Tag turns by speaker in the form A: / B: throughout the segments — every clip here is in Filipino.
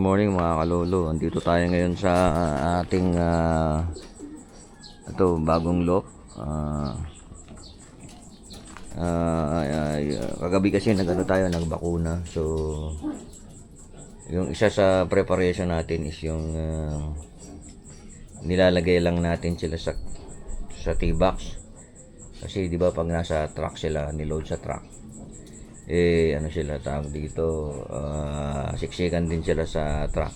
A: morning mga kalolo. Andito tayo ngayon sa ating bagong lock. Kagabi kasi nagbakuna. So yung isa sa preparation natin is yung nilalagay lang natin sila sa T-box. Kasi 'di ba pag nasa truck sila, niload sa truck, sila tawag dito, siksikan din sila sa truck.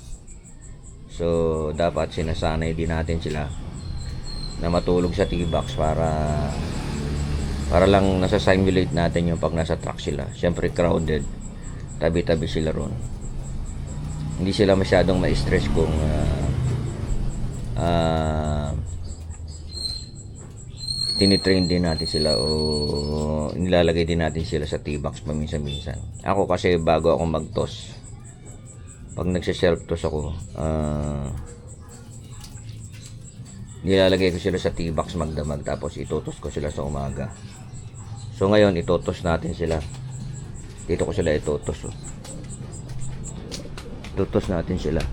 A: So dapat sinasanay din natin sila na matulog sa T-box para lang nasa-simulate natin yung pag nasa truck sila. Siyempre crowded, tabi-tabi sila ron. Hindi sila masyadong ma-stress kung tinitrain din natin sila o nilalagay din natin sila sa T-box paminsan-minsan. Ako kasi bago ako mag-toss, pag nagse-self-toss ako, nilalagay ko sila sa T-box magdamag, tapos itutos ko sila sa umaga. So ngayon itutos natin sila. Dito ko sila itutos. Tutos natin sila.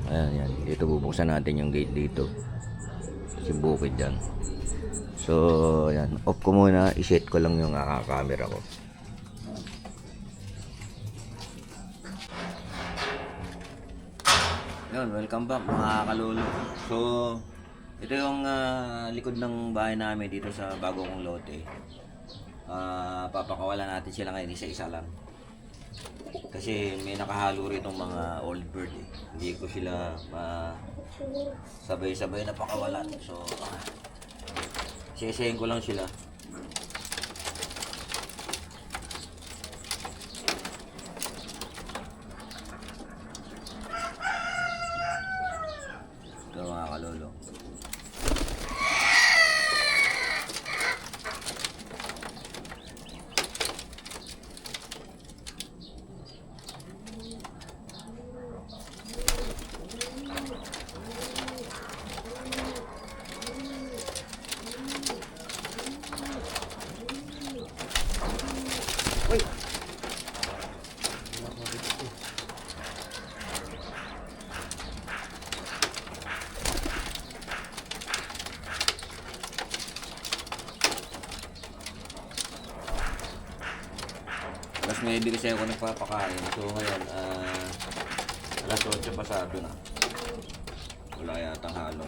A: Ayan. Dito bubuksan natin yung gate dito. Si bukid dyan. So ayan, off ko muna, iset ko lang yung camera ko. Yun, welcome back mga kalolo. So ito yung likod ng bahay namin dito sa bago kong lote. Papakawalan natin sila ngayon isa-isa lang, kasi may nakahalo rito mga old bird Hindi ko sila sabay-sabay na pakawalan. So sisehin ko lang sila. Ito mga kalolo. Alas 9 kasi ako nagpapakain. So ngayon, alas 8 pasado na. Wala yatang halo.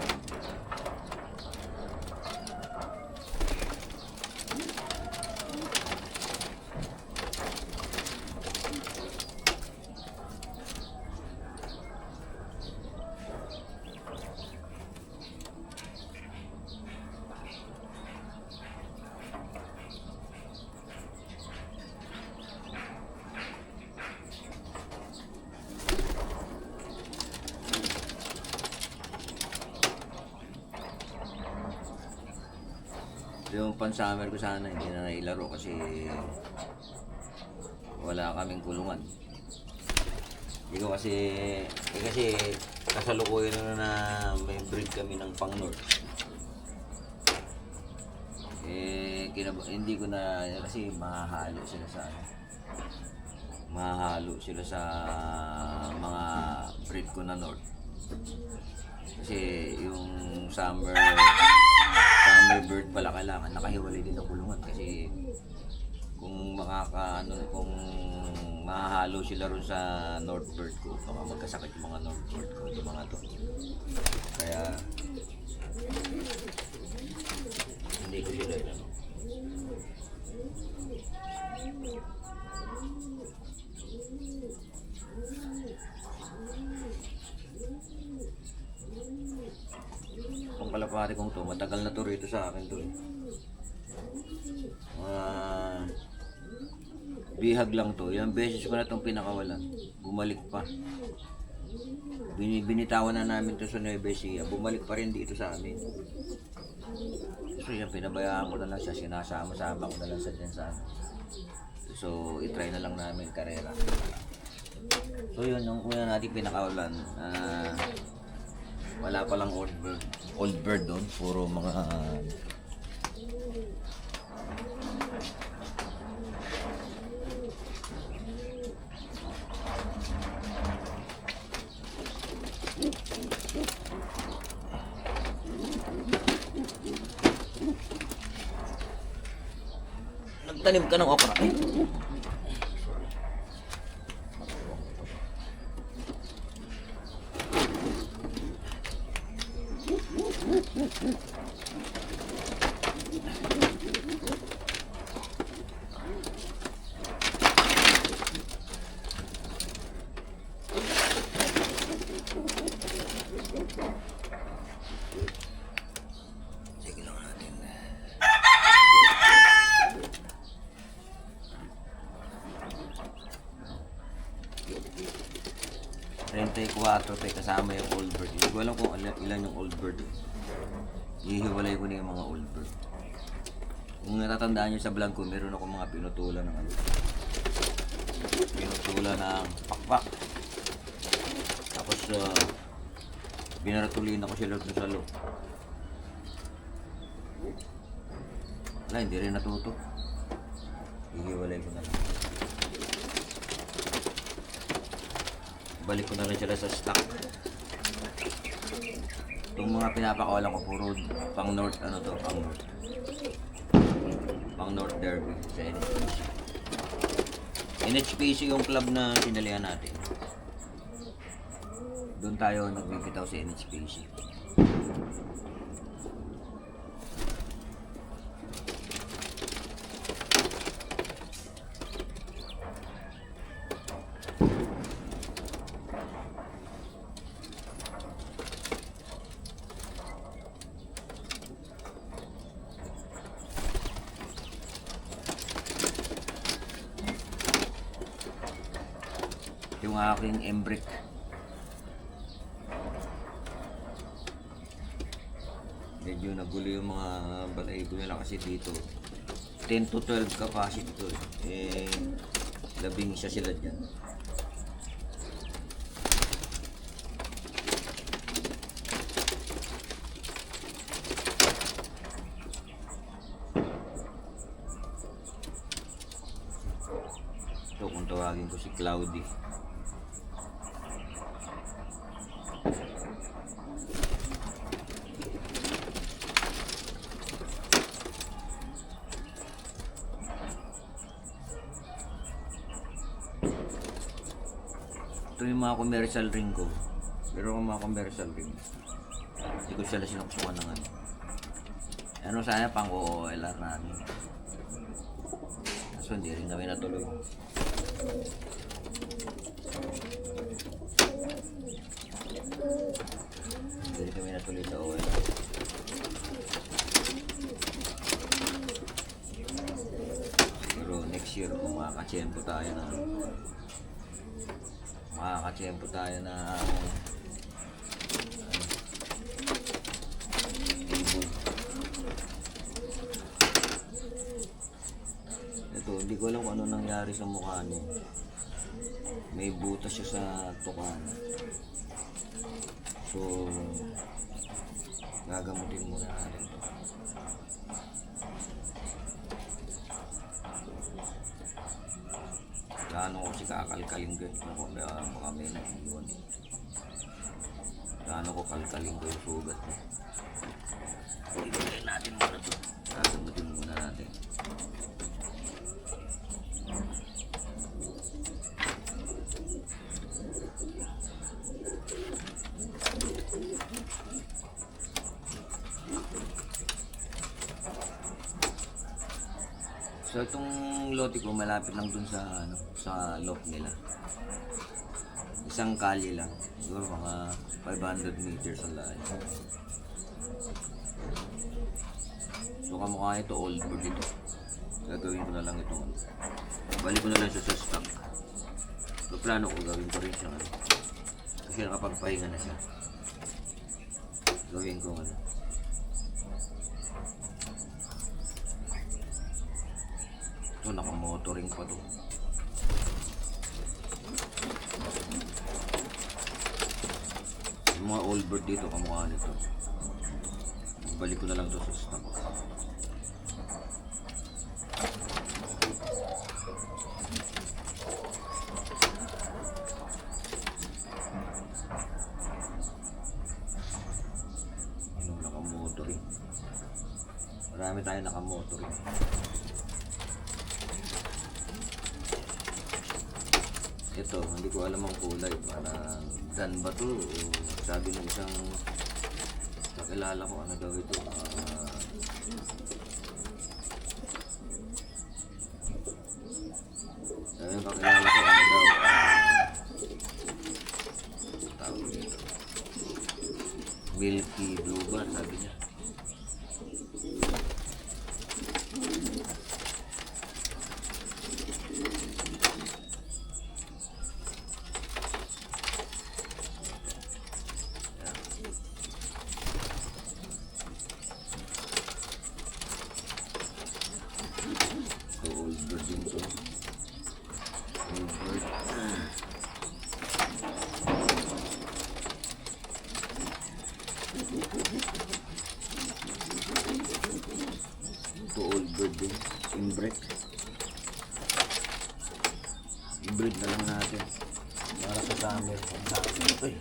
A: Yung pan-summer ko sana hindi na nailaro kasi wala kaming kulungan. Hindi ko kasi kasalukuyan na may breed kami ng pang north. Hindi ko na, kasi mahahalo sila sa mga breed ko na north. Kasi yung summer bird pala kailangan nakahiwalay din ng kulungan, kasi kung mahahalo sila ron sa north bird ko, baka magkasakit yung mga north bird ko, yung mga to. Kaya hindi ko sila Kung kalapati kong to, matagal na to rito sa akin to. Bihag lang to. Ilang beses ko na itong pinakawalan. Bumalik pa. Binitawan na namin to sa Nueva Ecija. Bumalik pa rin dito sa amin. So yan, pinabayaan ko na lang siya. Sinasama-sama ko na lang siya dyan sa amin. So itry na lang namin karera. So yun, yung una natin pinakawalan. Wala palang old bird doon, puro mga Magtanim ka ng okra. Ay. Sige lang natin. 34 pe kasama yung old bird. Hindi ko alam kung ilan yung old bird. Ihiwalay ko na yung mga old bird. Kung natatandaan nyo sa vlog ko, meron ako mga pinutulan ng ano. Pinutulan ng pakpak. Tapos binaratuloyin ako sila sa salo. Wala, hindi rin natuto. Ihiwalay ko na lang. Balik ko na lang sila sa stock. Itong mga pinapakawalan ko puro pang north, ano to, pang north derby sa NHPC. NHPC yung club na sinalihan natin. Doon tayo nagbibitaw sa NHPC. Yung aking embrick. Medyo nagulo yung mga balahibo nila kasi dito 10 to 12 capacity to eh. 11 sila dyan. Ito kung tawagin ko si Cloudy. Ito yung mga commercial ring ko. Pero kung mga commercial ring, hindi ko sila sinuksukan ng ano. Ano sana pang OOLR namin. So hindi rin kami natuloy. Hindi rin kami natuloy sa OOLR. Pero next year kung makakachempo tayo na makakachempo tayo na table. Ito, hindi ko alam kung ano nangyari sa mukha niya. May butas siya sa tukan. So, gagamutin muna natin ito. Gaano ko si kakalkaling ko kung baka may naiiwan. Gaano ko kalkaling ko yung sugat niya. Ibigay natin muna ito. Gagamutin muna natin. So itong lote ko malapit lang dun sa ano, sa loft nila. Isang kalye lang. Siguro mga 500 meters ang layo. So kamukha ito old bird ito. Gagawin ko na lang ito. Balik ko na lang siya sa stock. So plano ko gawin ko rin siya ano. Kasi nakapagpahinga na siya. Gawin ko ano. Ito, nakamotoring pa to. Yung mga old bird dito, kamukha nito. Balik ko na lang to sa stock. Yung nakamotoring. Marami tayo nakamotoring. Hindi ko alam ang kulay. Parang dan ba to? O sabi ng isang kakilala ko, ano daw ito? Sabi ng kakilala ko, ano daw? Tawag dito. Milky blue ba? Sabi niya. Old bird din to. Old bird. Ito old bird din. Inbreak. Inbreak na lang natin. Para sa summer. Ang summer ito eh.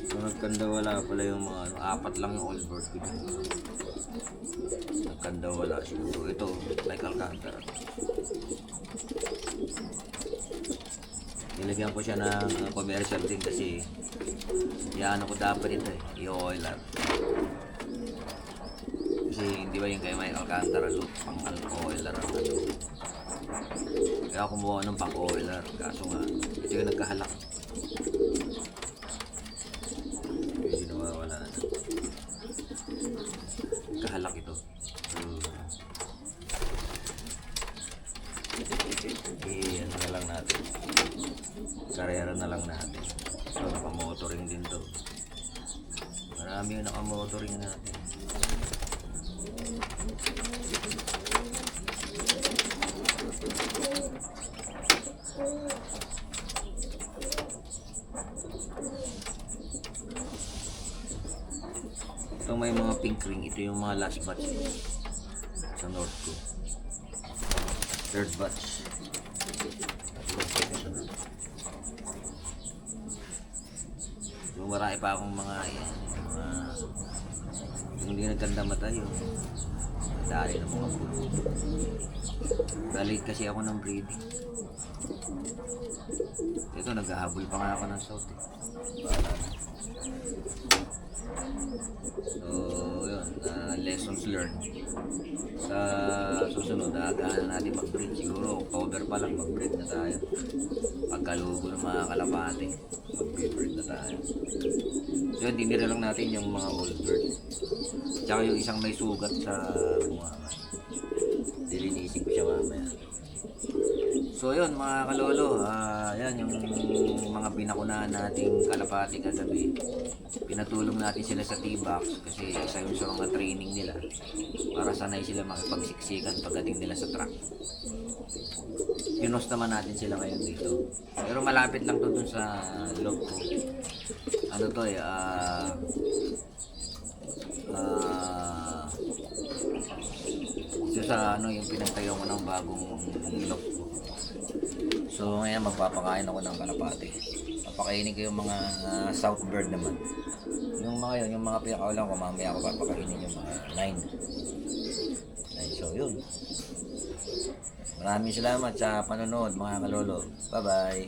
A: So nagkandawala pala yung mga ano, apat lang yung old bird ko dito. Nagkandawala siguro. Ito, like Alcantara. Nilagyan ko siya ng commercial din kasi yan ako dapat ito eh, i-oiler. Kasi hindi ba yung kay may Alcantara loop pang oiler ang ano. Kaya kumuha ng pang oiler, kaso nga ito yung nagkahalak. Kahalak ito. Ano na lang natin. Karera na lang natin. So, naka-motoring din to. Marami yung naka-motoring natin. Ito may mga pink ring. Ito yung mga last batch sa North ko. Third batch. So marami pa akong mga yan, mga yung hindi nagkanda mata yun. Dali ng mga pulo. Galit kasi ako ng breeding. Ito naghahabol pa nga ako ng south eh. So yun, lessons learned. Sa susunod, agahan natin mag-breed. Siguro October pa lang mag-breed na tayo. Pagkalugo ng mga kalapate, mag-breed na tayo. So yun, dinira lang natin yung mga old bird. Tsaka yung isang may sugat sa bunga. Dilinisin ko siya mamaya. So yun mga kalolo, yan yung mga pinakunahan nating kalapati kagabi. Pinatulong natin sila sa T-Box kasi isa yung sa mga training nila para sanay sila makipagsiksikan pagdating nila sa truck. Pinost naman natin sila ngayon dito. Pero malapit lang to dun sa loob ko. Ano to eh, sa ano yung pinagtayo ko ng bagong loob ko. So ngayon magpapakain ako ng kalapati. Papakainin ko yung mga south bird naman. Yung mga yun, yung mga pinakaulang ko, mamaya ako papakainin yung mga 9. So yun. Maraming salamat sa panonood mga kalolo. Bye bye.